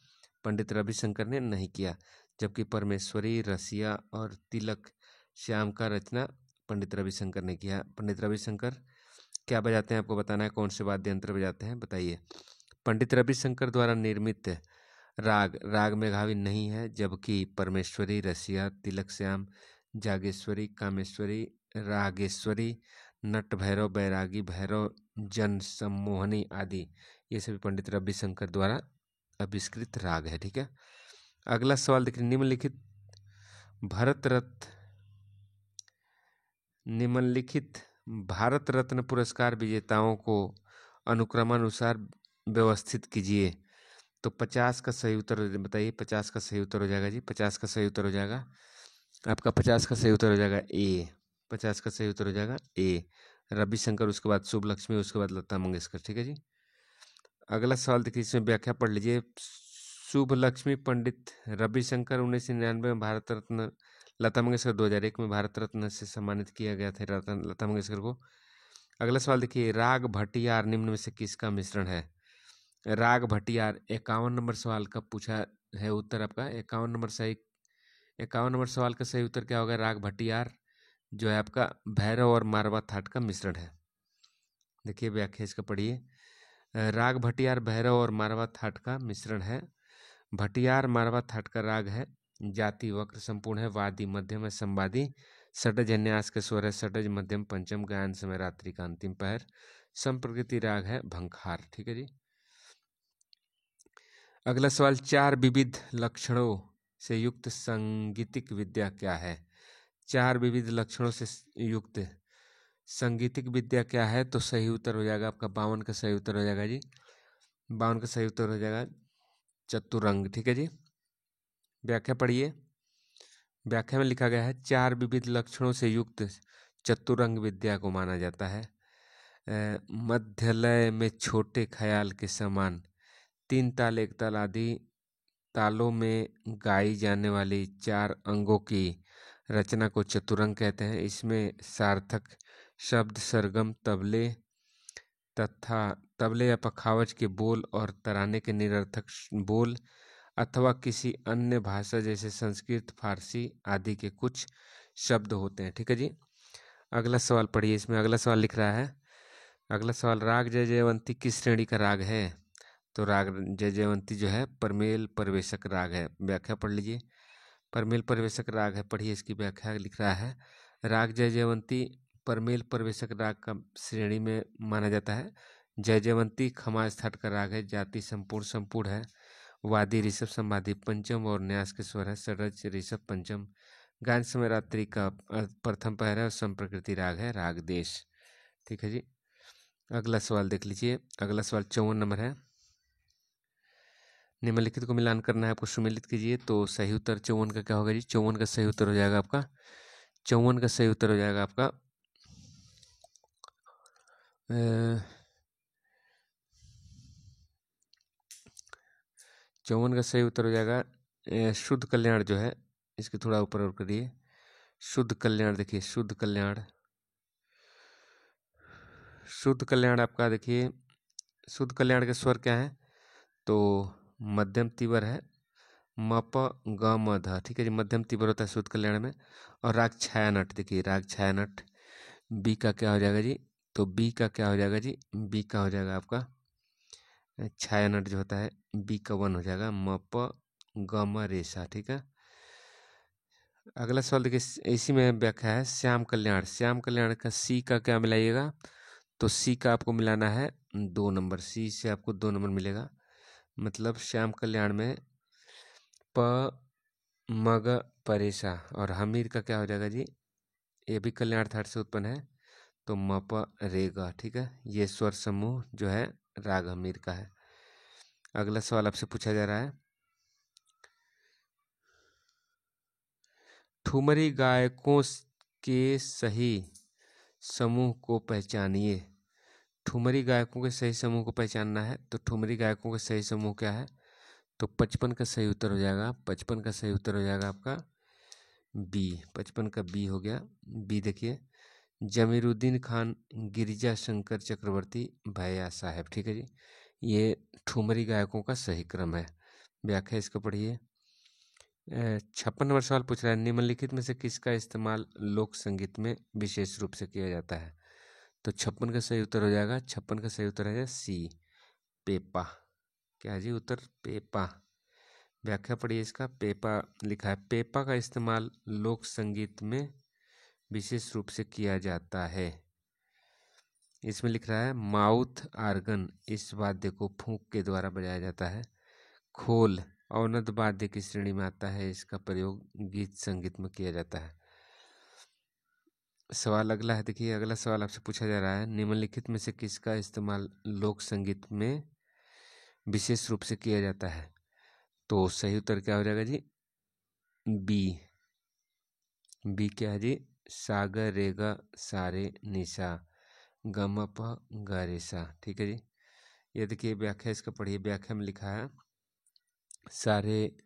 पंडित रविशंकर ने नहीं किया, जबकि परमेश्वरी, रसिया और तिलक श्याम का रचना पंडित रविशंकर ने किया। पंडित रविशंकर क्या बजाते हैं आपको बताना है, कौन से वाद्य यंत्र बजाते हैं बताइए। पंडित रविशंकर द्वारा निर्मित राग मेघावी नहीं है, जबकि परमेश्वरी, रसिया, तिलक श्याम, जागेश्वरी, कामेश्वरी, रागेश्वरी, नट भैरव, बैरागी भैरव, जन सम्मोहनी आदि ये सभी पंडित रविशंकर द्वारा आविष्कृत राग है, ठीक है। अगला सवाल देखिए, निम्नलिखित भारत रत्न पुरस्कार विजेताओं को अनुक्रमानुसार व्यवस्थित कीजिए। तो 50 का सही उत्तर बताइए, 50 का सही उत्तर हो जाएगा जी, 50 का सही उत्तर हो जाएगा आपका, 50 का सही उत्तर हो जाएगा ए, 50 का सही उत्तर हो जाएगा ए, रविशंकर, उसके बाद शुभ लक्ष्मी, उसके बाद लता मंगेशकर, ठीक है जी। अगला सवाल देखिए, इसमें व्याख्या पढ़ लीजिए। शुभ लक्ष्मी पंडित रविशंकर 1999 में भारत रत्न, लता मंगेशकर 2001 में भारत रत्न से सम्मानित किया गया था लता मंगेशकर को। अगला सवाल देखिए, राग भटियार निम्न में से किसका मिश्रण है? राग भटियार 51 नंबर सवाल का पूछा है उत्तर आपका। 51 नंबर सवाल का सही उत्तर क्या होगा? राग भटियार जो है आपका भैरव और मारवा थाट का मिश्रण है। देखिए व्याख्या इसका पढ़िए। राग भटियार भैरव और मारवा थाट का मिश्रण है। भटियार मारवा थाट का राग है, जाति वक्र संपूर्ण है, वादी मध्यम है, संवादी, षडज न्यास के स्वर है, षडज मध्यम पंचम, गायन समय रात्रि का अंतिम पहर, संप्रकृति राग है भंखार। ठीक है जी। अगला सवाल, चार विविध लक्षणों से युक्त संगीतिक विद्या क्या है? चार विविध लक्षणों से युक्त संगीतिक विद्या क्या है? तो सही उत्तर हो जाएगा आपका 52 का सही उत्तर हो जाएगा जी। 52 का सही उत्तर हो जाएगा चतुरंग। ठीक है जी। व्याख्या पढ़िए। व्याख्या में लिखा गया है, चार विविध लक्षणों से युक्त चतुरंग विद्या को माना जाता है मध्य लय में छोटे ख्याल के समान तीन ताल एक ताल आदि तालों में गाई जाने वाली चार अंगों की रचना को चतुरंग कहते हैं। इसमें सार्थक शब्द, सरगम, तबले या पखावज के बोल और तराने के निरर्थक बोल अथवा किसी अन्य भाषा जैसे संस्कृत, फारसी आदि के कुछ शब्द होते हैं। ठीक है जी। अगला सवाल पढ़िए। इसमें अगला सवाल लिख रहा है, अगला सवाल, राग जय जयवंती किस श्रेणी का राग है? तो राग जय जयवंती जो है परमेल परिवेशक राग है। व्याख्या पढ़ लीजिए। परमेल परिवेशक राग है, पढ़िए इसकी व्याख्या। लिख रहा है, राग जय जयवंती परमेल परिवेशक राग का श्रेणी में माना जाता है। जय जयवंती खमाज थाट का राग है, जाति संपूर्ण है, वादी ऋषभ संवादी पंचम और न्यास के स्वर है, षडज ऋषभ पंचम, गायन समय रात्रि का प्रथम पहर है और संप्रकृति राग है राग देश। ठीक है जी। अगला सवाल देख लीजिए। अगला सवाल 54 नंबर है। निम्नलिखित को मिलान करना है आपको, सुमेलित कीजिए। तो सही उत्तर 54 का क्या होगा जी? 54 का सही उत्तर हो जाएगा आपका 54 का सही उत्तर हो जाएगा आपका 54 का सही उत्तर हो जाएगा शुद्ध कल्याण जो है, इसके थोड़ा ऊपर और करिए। शुद्ध कल्याण देखिए, शुद्ध कल्याण आपका देखिए, शुद्ध कल्याण के स्वर क्या है? तो मध्यम तीव्र है, म प ग म ध। ठीक है जी, मध्यम तीव्र होता है शुद्ध कल्याण में। और राग छायानट देखिए, राग छायानट बी का क्या हो जाएगा जी? तो बी का क्या हो जाएगा जी? बी का हो जाएगा आपका छायानट जो होता है बी का 1 हो जाएगा, म प ग म रेशा। ठीक है। अगला सवाल देखिए, इसी में व्याख्या है, श्याम कल्याण। श्याम कल्याण का सी का क्या मिलाइएगा? तो सी का आपको मिलाना है 2 नंबर। सी से आपको 2 नंबर मिलेगा। मतलब श्याम कल्याण में प मग परेशा और हमीर का क्या हो जाएगा जी? ये भी कल्याण थाट से उत्पन्न है, तो म प रेगा। ठीक है, ये स्वर समूह जो है राग हमीर का है। अगला सवाल आपसे पूछा जा रहा है, ठुमरी गायकों के सही समूह को पहचानिए। ठुमरी गायकों के सही समूह को पहचानना है, तो ठुमरी गायकों के सही समूह क्या है? तो 55 का सही उत्तर हो जाएगा, 55 का सही उत्तर हो जाएगा आपका बी। 55 का बी हो गया। बी देखिए, जमीरुद्दीन खान, गिरिजा शंकर चक्रवर्ती, भैया साहब। ठीक है जी, ये ठुमरी गायकों का सही क्रम है। व्याख्या इसको पढ़िए। 56 नंबर सवाल पूछ रहा है, निम्नलिखित में से किसका इस्तेमाल लोक संगीत में विशेष रूप से किया जाता है? तो 56 का सही उत्तर हो जाएगा, 56 का सही उत्तर है सी, पेपा। क्या जी उत्तर? पेपा। व्याख्या पढ़िए इसका। पेपा लिखा है, पेपा का इस्तेमाल लोक संगीत में विशेष रूप से किया जाता है। इसमें लिख रहा है, माउथ आर्गन, इस वाद्य को फूंक के द्वारा बजाया जाता है। खोल अवनद वाद्य की श्रेणी में आता है, इसका प्रयोग गीत संगीत में किया जाता है। सवाल अगला है, देखिए अगला सवाल आपसे पूछा जा रहा है, निम्नलिखित में से किसका इस्तेमाल लोक संगीत में विशेष रूप से किया जाता है? तो सही उत्तर क्या हो जाएगा जी? बी। बी क्या है जी? सागर रेगा सारे निशा गम प ग रेसा। ठीक है जी, ये देखिए व्याख्या इसका पढ़िए। व्याख्या में लिखा है सारे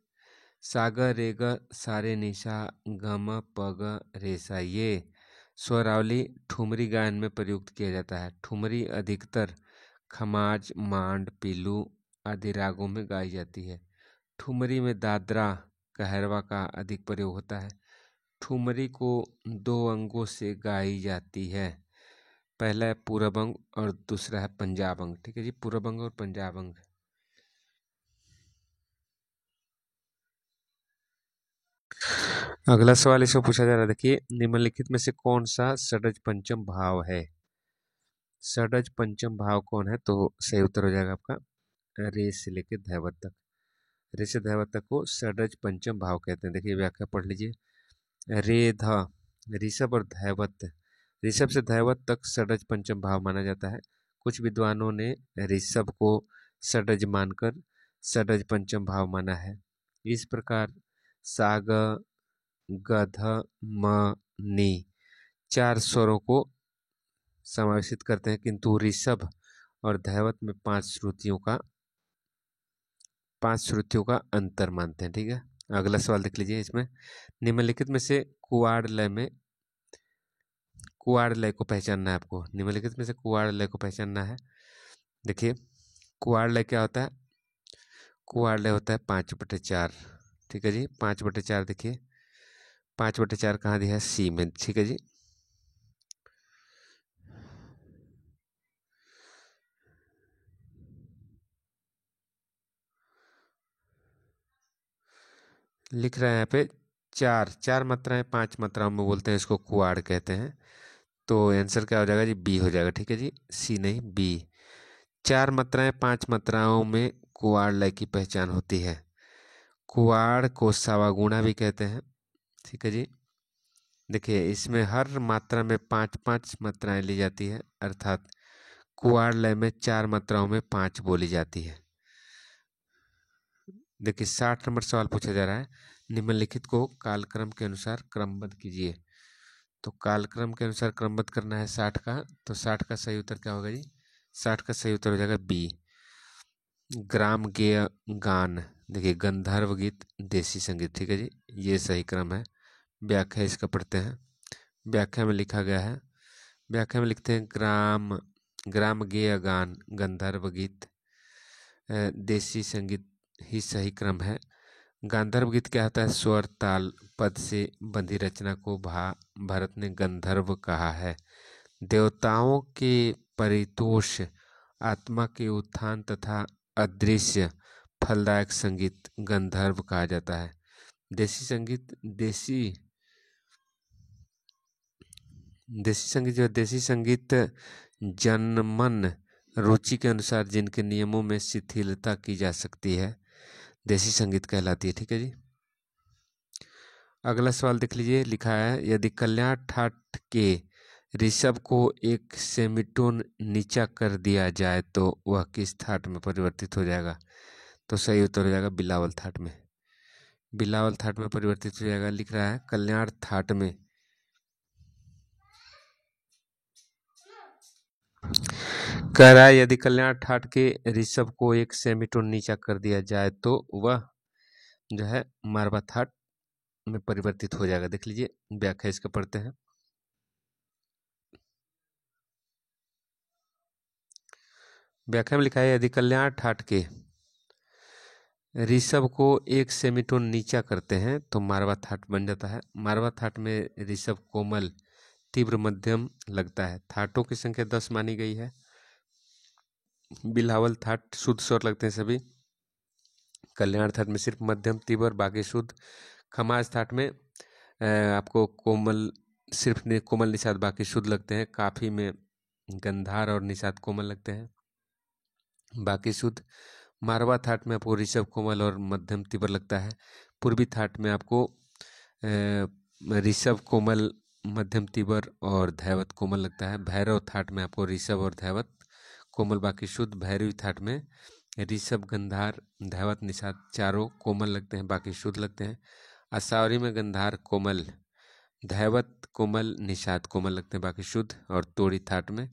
सागर रेग सारे निशा गम पग रेसा, ये स्वरावली ठुमरी गायन में प्रयुक्त किया जाता है। ठुमरी अधिकतर खमाज मांड पीलू आदि रागों में गाई जाती है। ठुमरी में दादरा कहरवा का अधिक प्रयोग होता है। ठुमरी को दो अंगों से गाई जाती है। पहला है पूरब अंग और दूसरा है पंजाब अंग। ठीक है जी, पूरब अंग और पंजाब अंग। अगला सवाल इसमें पूछा जा रहा है, देखिए निम्नलिखित में से कौन सा षडज पंचम भाव है। षडज पंचम भाव कौन है, तो सही उत्तर हो जाएगा आपका रे से लेके धैवत तक। रे से धैवत तक को षडज पंचम भाव कहते हैं। देखिए व्याख्या पढ़ लीजिए। रे ध ऋषभ और धैवत, ऋषभ से धैवत तक षडज पंचम भाव माना जाता है। कुछ विद्वानों ने ऋषभ को षडज मानकर षडज पंचम भाव माना है। इस प्रकार साग गध म नी चार स्वरों को समावेशित करते हैं, किंतु ऋषभ और धैवत में पांच श्रुतियों का अंतर मानते हैं। ठीक है, अगला सवाल देख लीजिए। इसमें निम्नलिखित में से कुआड़ लय को पहचानना है आपको। निम्नलिखित में से कुआड़ लय को पहचानना है। देखिए कुआड़ लय क्या होता है। कुआड़ लय होता है 5/4। ठीक है जी, 5/4। देखिए 5/4 कहाँ दिया है, सी में। ठीक है जी, लिख रहे हैं यहाँ पे चार मात्राएं 5 मात्राओं में बोलते हैं, इसको कुआड़ कहते हैं। तो आंसर क्या हो जाएगा जी, बी हो जाएगा। ठीक है जी, सी नहीं बी। 4 मात्राएं 5 मात्राओं में कुआड़ लय की पहचान होती है। कुआड़ को सावागुणा भी कहते हैं। ठीक है जी, देखिए इसमें हर मात्रा में 5-5 मात्राएं ली जाती है, अर्थात कुआड़ लय में 4 मात्राओं में 5 बोली जाती है। देखिए 60 नंबर सवाल पूछा जा रहा है, निम्नलिखित को कालक्रम के अनुसार क्रमबद्ध कीजिए। तो कालक्रम के अनुसार क्रमबद्ध करना है 60 का, तो 60 का सही उत्तर क्या होगा जी, 60 का सही उत्तर हो जाएगा बी, ग्राम गेय गान। देखिए गंधर्व गीत देसी संगीत। ठीक है जी, ये सही क्रम है। व्याख्या इसका पढ़ते हैं। व्याख्या में लिखा गया है, व्याख्या में लिखते हैं ग्राम गेय गान गंधर्व गीत देसी संगीत ही सही क्रम है। गांधर्व गीत क्या होता है, स्वर ताल पद से बंधी रचना को भारत ने गंधर्व कहा है। देवताओं के परितोष, आत्मा के उत्थान तथा अदृश्य फलदायक संगीत गंधर्व कहा जाता है। देसी संगीत देसी संगीत जनमन रुचि के अनुसार जिनके नियमों में शिथिलता की जा सकती है, देसी संगीत कहलाती है। ठीक है जी, अगला सवाल देख लीजिए। लिखा है यदि कल्याण ठाट के ऋषभ को एक सेमीटोन नीचा कर दिया जाए तो वह किस थाट में परिवर्तित हो जाएगा। तो सही उत्तर हो जाएगा बिलावल थाट में। बिलावल थाट में परिवर्तित हो जाएगा। लिख रहा है कल्याण थाट में कह रहा है यदि कल्याण ठाट के ऋषभ को एक सेमीटोन नीचा कर दिया जाए तो वह जो है मारवा थाट में परिवर्तित हो जाएगा। देख लीजिए व्याख्या इसका पढ़ते हैं। व्याख्या में लिखा है यदि कल्याण ठाट के ऋषभ को एक सेमीटोन नीचा करते हैं तो मारवा थाट बन जाता है। मारवा थाट में ऋषभ कोमल तीव्र मध्यम लगता है। थाटों की संख्या 10 मानी गई है। बिलावल थाट शुद्ध स्वर लगते हैं सभी। कल्याण थाट में सिर्फ मध्यम तीव्र, बाकी शुद्ध। खमाज थाट में आपको कोमल सिर्फ कोमल निषाद बाकी शुद्ध लगते हैं। काफी में गंधार और निषाद कोमल लगते हैं, बाकी शुद्ध। मारवा थाट में आपको ऋषभ कोमल और मध्यम तीव्र लगता है। पूर्वी थाट में आपको ऋषभ कोमल मध्यम तीव्र और धैवत कोमल लगता है। भैरव थाट में आपको ऋषभ और धैवत कोमल बाकी शुद्ध। भैरवी थाट में ऋषभ गंधार धैवत निषाद चारों कोमल लगते हैं, बाकी शुद्ध लगते हैं। असावरी में गंधार कोमल धैवत कोमल निषाद कोमल लगते हैं, बाकी शुद्ध। और तोड़ी थाट में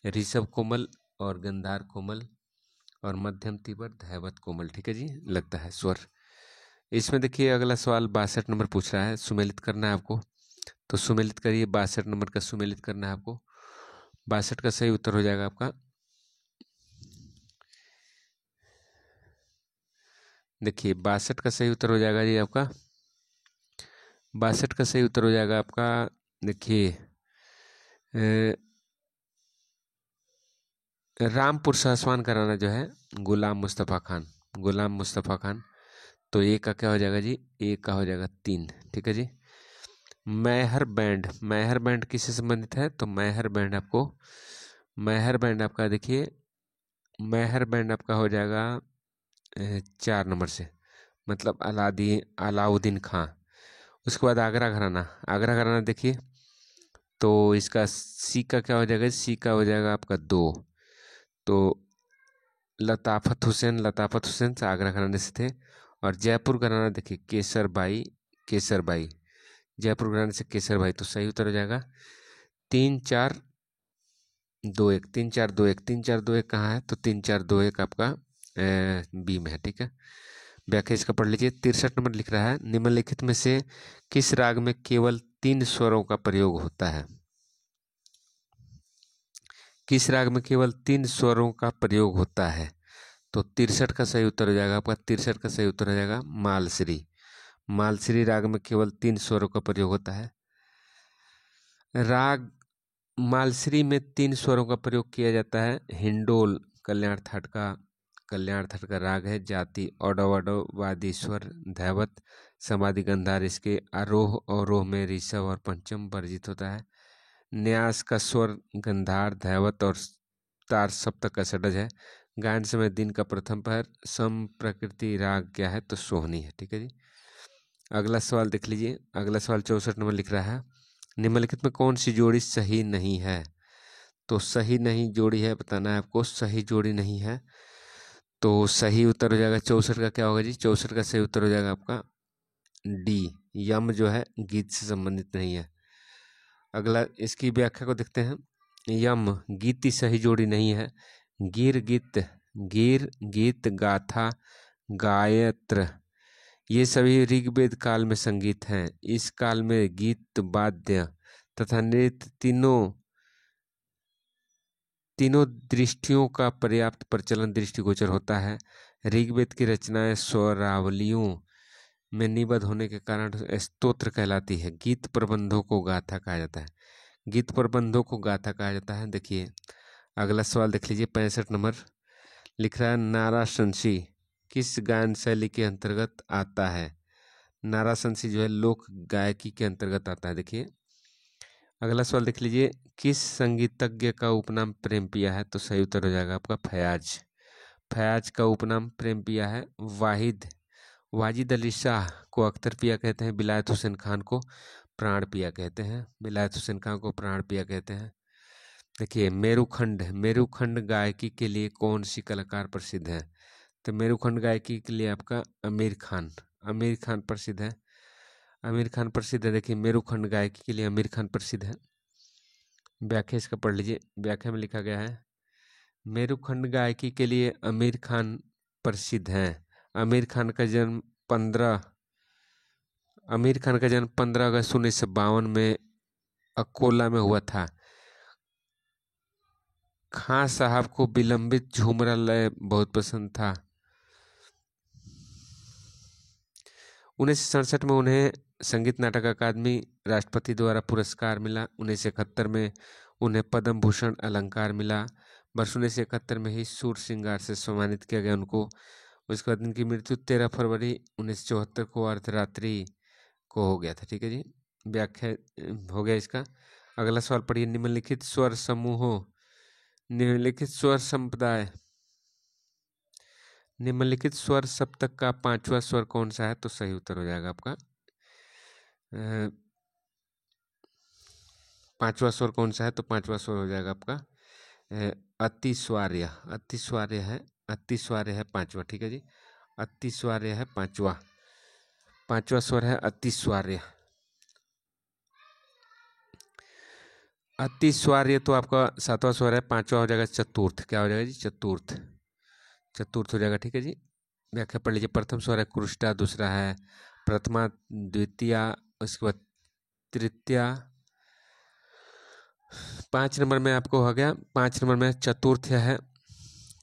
ऋषभ कोमल और गंधार कोमल और मध्यम तीव्र धैवत कोमल। ठीक है जी, लगता है स्वर। इसमें देखिए अगला सवाल 62 नंबर पूछ रहा है, सुमेलित करना है आपको, तो सुमेलित करिए। 62 नंबर का सुमेलित करना है आपको। 62 का सही उत्तर हो जाएगा आपका, देखिए 62 का सही उत्तर हो जाएगा जी आपका, 62 का सही उत्तर हो जाएगा आपका, देखिए रामपुर सासवान का राणा जो है गुलाम मुस्तफ़ा खान, गुलाम मुस्तफ़ा खान। तो ए का क्या हो जाएगा जी, ए का हो जाएगा 3। ठीक है जी। मैहर बैंड, मैहर बैंड किससे संबंधित है, तो मैहर बैंड आपको, मैहर बैंड आपका देखिए, मैहर बैंड आपका हो जाएगा 4 नंबर से, मतलब अलाउद्दीन खां। उसके बाद आगरा घराना, आगरा घराना देखिए, तो इसका सी का क्या हो जाएगा, सी का हो जाएगा आपका 2। तो लताफत हुसैन, लताफत हुसैन से आगरा घराने से थे। और जयपुर घराना देखिए केसर बाई, केसर बाई, जयपुर घराने से केसर बाई। तो सही उत्तर हो जाएगा 3-4-2-1, 3-4-2-1, 3-4-2-1 कहाँ है, तो 3-4-2-1 आपका बी में है। ठीक है, व्याख्या इसका पढ़ लीजिए। 63 नंबर लिख रहा है, निम्नलिखित में से किस राग में केवल 3 स्वरों का प्रयोग होता है, किस राग में केवल 3 स्वरों का प्रयोग होता है, तो 63 का सही उत्तर हो जाएगा आपका, 63 का सही उत्तर हो जाएगा मालश्री। मालश्री राग में केवल 3 स्वरों का प्रयोग होता है। राग मालश्री में 3 स्वरों का प्रयोग किया जाता है। हिंडोल कल्याण थाट का, कल्याण थाट का राग है। जाति औडव औडव वादी स्वर धैवत समाधि गंधार, इसके आरोह अवरोह में ऋषभ और पंचम वर्जित होता है। न्यास का स्वर गंधार धैवत और तार सप्तक का षडज है। गायन समय दिन का प्रथम पहर। सम प्रकृति राग क्या है, तो सोहनी है। ठीक है जी। अगला सवाल देख लीजिए, अगला सवाल 64 नंबर लिख रहा है, निम्नलिखित में कौन सी जोड़ी सही नहीं है, तो सही नहीं जोड़ी है बताना है आपको, सही जोड़ी नहीं है। तो सही उत्तर हो जाएगा 64 का क्या होगा जी, 64 का सही उत्तर हो जाएगा आपका डी, यम जो है गीत से संबंधित नहीं है। अगला इसकी व्याख्या को देखते हैं। यम गीति सही जोड़ी नहीं है। गीर गीत गाथा गायत्र ये सभी ऋग्वेद काल में संगीत हैं। इस काल में गीत वाद्य तथा नृत्य तीनों दृष्टियों का पर्याप्त प्रचलन दृष्टिगोचर होता है। ऋग्वेद की रचनाएं स्वरावलियों में निबद्ध होने के कारण स्तोत्र कहलाती है। गीत प्रबंधों को गाथा कहा जाता है, गीत प्रबंधों को गाथा कहा जाता है। देखिए अगला सवाल देख लीजिए, 65 नंबर लिख रहा है, नाराशंसी किस गायन शैली के अंतर्गत आता है। नाराशंसी जो है लोक गायकी के अंतर्गत आता है। देखिए अगला सवाल देख लीजिए, किस संगीतज्ञ का उपनाम प्रेम पिया है, तो सही उत्तर हो जाएगा आपका फयाज। फयाज का उपनाम प्रेम पिया है। वाजिद अली शाह को अख्तर पिया कहते हैं। बिलायत हुसैन खान को प्राण पिया कहते हैं। बिलायत हुसैन खान को प्राण पिया कहते हैं। देखिए मेरुखंड, मेरुखंड गायकी के लिए कौन सी कलाकार प्रसिद्ध है, तो मेरुखंड गायकी के लिए आपका आमिर खान, आमिर खान प्रसिद्ध है। आमिर खान प्रसिद्ध है। देखिए मेरुखंड गायकी के लिए आमिर खान प्रसिद्ध है। व्याख्या इसका पढ़ लीजिए, व्याख्या में लिखा गया है, मेरुखंड गायकी के लिए आमिर खान प्रसिद्ध हैं। आमिर खान का जन्म 15 अगस्त 1952 में अकोला में हुआ था। खां साहब को विलंबित झूमरा लय बहुत पसंद था। 1967 में उन्हें संगीत नाटक अकादमी राष्ट्रपति द्वारा पुरस्कार मिला। 1971 में उन्हें पद्म भूषण अलंकार मिला। वर्ष 1971 में ही सूर श्रृंगार से सम्मानित किया गया उनको। उसके बाद उनकी मृत्यु 13 फरवरी 1974 को अर्धरात्रि को हो गया था। ठीक है जी, व्याख्या हो गया इसका। अगला सवाल पढ़िए, निम्नलिखित स्वर समूहों, निम्नलिखित स्वर संप्रदाय, निम्नलिखित स्वर सप्तक का 5वां स्वर कौन सा है, तो सही उत्तर हो जाएगा आपका 5वां स्वर कौन सा है, तो 5वां स्वर हो जाएगा आपका अतिस्वार्य, अतिस्वार्य है, अतिस्वार्य है 5वां। ठीक है जी, अतिस्वार्य है 5वां, 5वां स्वर है अतिस्वार्य। अतिस्वार्य तो आपका 7वां स्वर है। 5वां हो जाएगा चतुर्थ, क्या हो जाएगा जी, चतुर्थ। चतुर्थ हो जाएगा। ठीक है जी, व्याख्या पढ़ लीजिए। प्रथम स्वर है क्रुष्टा, दूसरा है प्रथमा, द्वितीया, उसके बाद तृतीया। 5 नंबर में आपको हो गया, 5 नंबर में चतुर्थ है,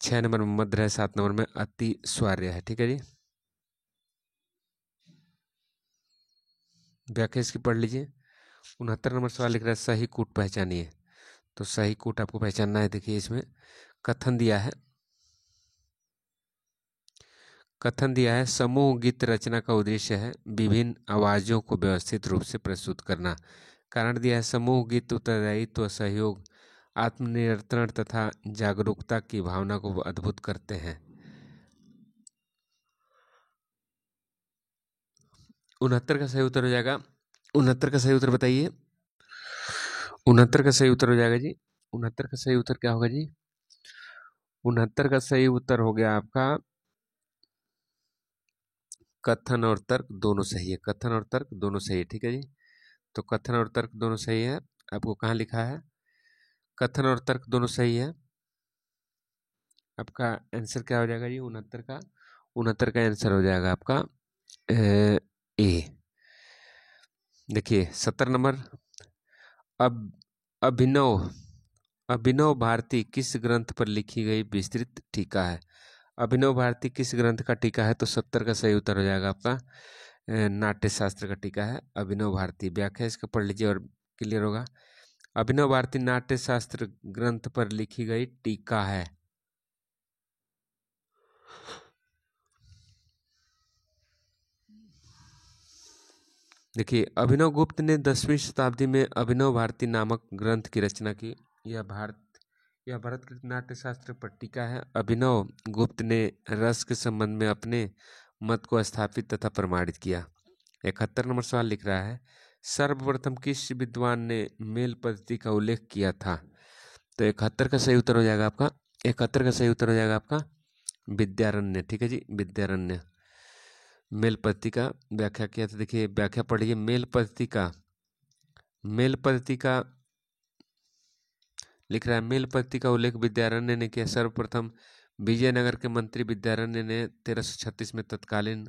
6 नंबर में मध्य है, 7 नंबर में अति स्वार्य है। ठीक है जी, व्याख्या इसकी पढ़ लीजिए। 69 नंबर सवाल लिख रहा है सही कूट पहचानिए। तो सही कूट आपको पहचानना है। देखिए इसमें कथन दिया है, कथन दिया है समूह गीत रचना का उद्देश्य है विभिन्न आवाजों को व्यवस्थित रूप से प्रस्तुत करना। कारण दिया है समूह गीत उत्तरदायित्व, सहयोग, आत्मनियंत्रण तथा जागरूकता की भावना को अद्भुत करते हैं। 69 का सही उत्तर हो जाएगा। 69 का सही उत्तर बताइए। 69 का सही उत्तर हो जाएगा जी। 69 का सही उत्तर क्या होगा जी? 69 का सही उत्तर हो गया आपका कथन और तर्क दोनों सही है। कथन और तर्क दोनों सही है। ठीक है जी, तो कथन और तर्क दोनों सही है। आपको कहाँ लिखा है? कथन और तर्क दोनों सही है। आपका आंसर क्या हो जाएगा जी? 69 का, 69 का आंसर हो जाएगा आपका ए। देखिए 70 नंबर, अब अभिनव अभिनव भारती किस ग्रंथ पर लिखी गई विस्तृत टीका है? अभिनव भारती किस ग्रंथ का टीका है? तो 70 का सही उत्तर हो जाएगा आपका नाट्य शास्त्र का टीका है अभिनव भारती। व्याख्या इसका पढ़ लीजिए और क्लियर होगा। अभिनव भारती नाट्य शास्त्र ग्रंथ पर लिखी गई टीका है। देखिए अभिनव गुप्त ने 10वीं शताब्दी में अभिनव भारती नामक ग्रंथ की रचना की। यह भरत कृत नाट्य शास्त्र पर टीका है। अभिनव गुप्त ने रस के संबंध में अपने मत को स्थापित तथा प्रमाणित किया। 71 नंबर सवाल लिख रहा है सर्वप्रथम किस विद्वान ने मेल पद्धति का उल्लेख किया था? तो 71 का सही उत्तर हो जाएगा आपका, 71 का सही उत्तर हो जाएगा आपका विद्यारण्य। ठीक है जी, विद्यारण्य मेल पद्धति का व्याख्या किया था। देखिए व्याख्या पढ़िए। मेल पद्धति का लिख रहा है मेल पद्धति का उल्लेख विद्यारण्य ने किया। सर्वप्रथम विजयनगर के मंत्री विद्यारण्य ने 1336 में तत्कालीन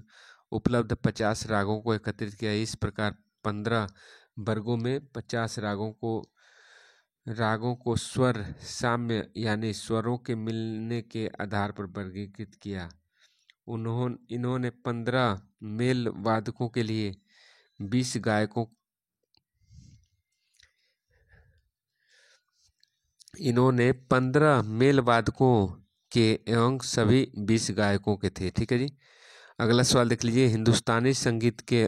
उपलब्ध 50 रागों को एकत्रित किया। इस प्रकार 15 वर्गों में 50 रागों को स्वर साम्य यानी स्वरों के मिलने के आधार पर वर्गीकृत किया। इन्होंने 15 मेल वादकों के लिए 20 गायकों इन्होंने 15 मेल वादकों के एवं सभी 20 गायकों के थे। ठीक है जी, अगला सवाल देख लीजिए। हिंदुस्तानी संगीत के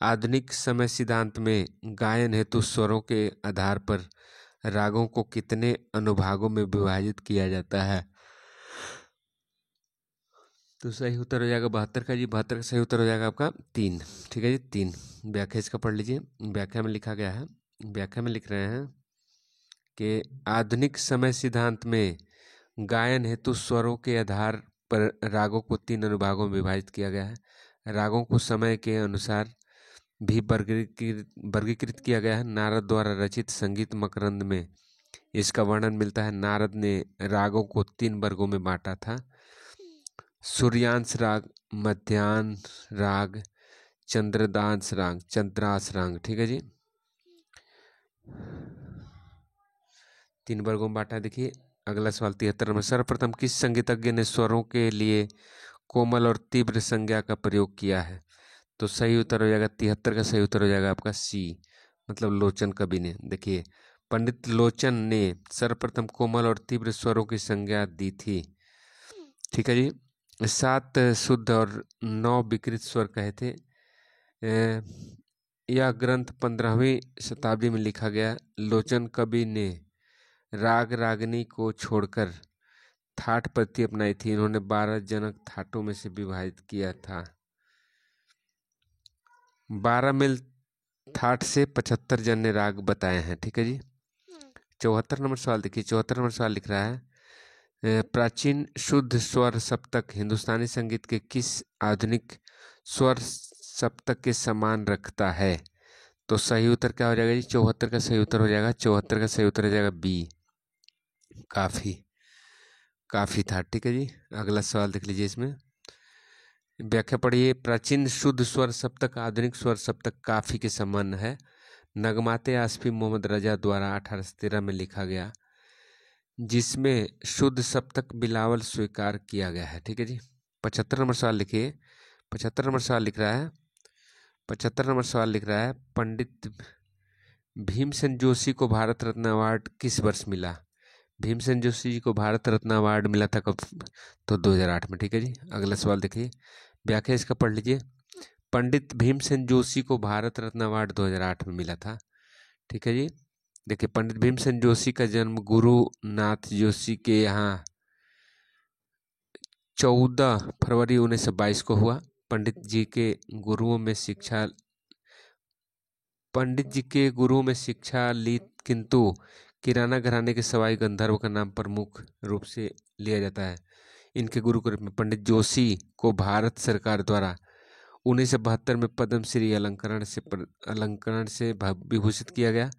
आधुनिक समय सिद्धांत में गायन हेतु स्वरों के आधार पर रागों को कितने अनुभागों में विभाजित किया जाता है? तो सही उत्तर हो जाएगा 72 का जी। 72 का सही उत्तर हो जाएगा आपका 3। ठीक है जी, 3। व्याख्या इसका पढ़ लीजिए। व्याख्या में लिखा गया है, व्याख्या में लिख रहे हैं कि आधुनिक समय सिद्धांत में गायन हेतु स्वरों के आधार पर रागों को 3 अनुभागों में विभाजित किया गया है। रागों को समय के अनुसार भी वर्गीकृत किया गया है। नारद द्वारा रचित संगीत मकरंद में इसका वर्णन मिलता है। नारद ने रागों को 3 वर्गों में बांटा था, सूर्यांश राग, मध्याह्न राग, चंद्रांश राग। ठीक है जी, 3 वर्गों में बांटा। देखिए अगला सवाल 73 में सर्वप्रथम किस संगीतज्ञ ने स्वरों के लिए कोमल और तीव्र संज्ञा का प्रयोग किया है? तो सही उत्तर हो जाएगा 73 का सही उत्तर हो जाएगा आपका सी, मतलब लोचन कवि ने। देखिए पंडित लोचन ने सर्वप्रथम कोमल और तीव्र स्वरों की संज्ञा दी थी। ठीक है जी, 7 शुद्ध और 9 विकृत स्वर कहे थे। यह ग्रंथ 15वीं शताब्दी में लिखा गया। लोचन कवि ने राग रागनी को छोड़कर थाट पद्धति अपनाई थी। इन्होंने 12 जनक थाटों में से विभाजित किया था। 12 मेल थाट से 75 जन्य राग बताए हैं। ठीक है जी, 74 नंबर सवाल देखिए। 74 नंबर सवाल लिख रहा है प्राचीन शुद्ध स्वर सप्तक हिंदुस्तानी संगीत के किस आधुनिक स्वर सप्तक के समान रखता है? तो सही उत्तर क्या हो जाएगा जी? 74 का सही उत्तर हो जाएगा, 74 का सही उत्तर हो जाएगा बी, काफी। काफ़ी था। ठीक है जी, अगला सवाल देख लीजिए। इसमें व्याख्या पढ़िए। प्राचीन शुद्ध स्वर सप्तक आधुनिक स्वर सप्तक काफ़ी के समान है। नगमाते आसफी मोहम्मद रजा द्वारा 1813 में लिखा गया, जिसमें शुद्ध सप्तक बिलावल स्वीकार किया गया है। ठीक है जी। 75 नंबर सवाल लिखिए। 75 नंबर सवाल लिख रहा है 75 नंबर सवाल लिख रहा है पंडित भीमसेन जोशी को भारत रत्न अवार्ड किस वर्ष मिला? भीमसेन जोशी जी को भारत रत्न अवार्ड मिला था कब? तो 2008 में। ठीक है जी। अगला सवाल देखिए, व्याख्या इसका पढ़ लीजिए। पंडित भीमसेन जोशी को भारत रत्न अवार्ड 2008 में मिला था। ठीक है जी। देखिए, पंडित भीमसेन जोशी का जन्म गुरु नाथ जोशी के यहाँ 14 फरवरी 1922 को हुआ। पंडित जी के गुरुओं में शिक्षा ली, किंतु किराना घराने के सवाई गंधर्व का नाम प्रमुख रूप से लिया जाता है। इनके गुरु के रूप में पंडित जोशी को भारत सरकार द्वारा 1972 में पद्मश्री अलंकरण से विभूषित किया गया।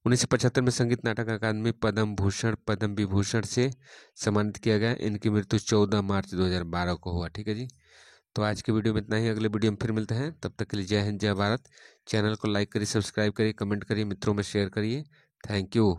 1975 में संगीत नाटक अकादमी पद्म भूषण पद्म विभूषण से सम्मानित किया गया। इनकी मृत्यु 14 मार्च 2012 को हुआ। ठीक है जी। तो आज की वीडियो में इतना ही। अगले वीडियो में फिर मिलते हैं। तब तक के लिए जय हिंद, जय भारत। चैनल को लाइक करिए, सब्सक्राइब करिए, कमेंट करिए, मित्रों में शेयर करिए। Thank you.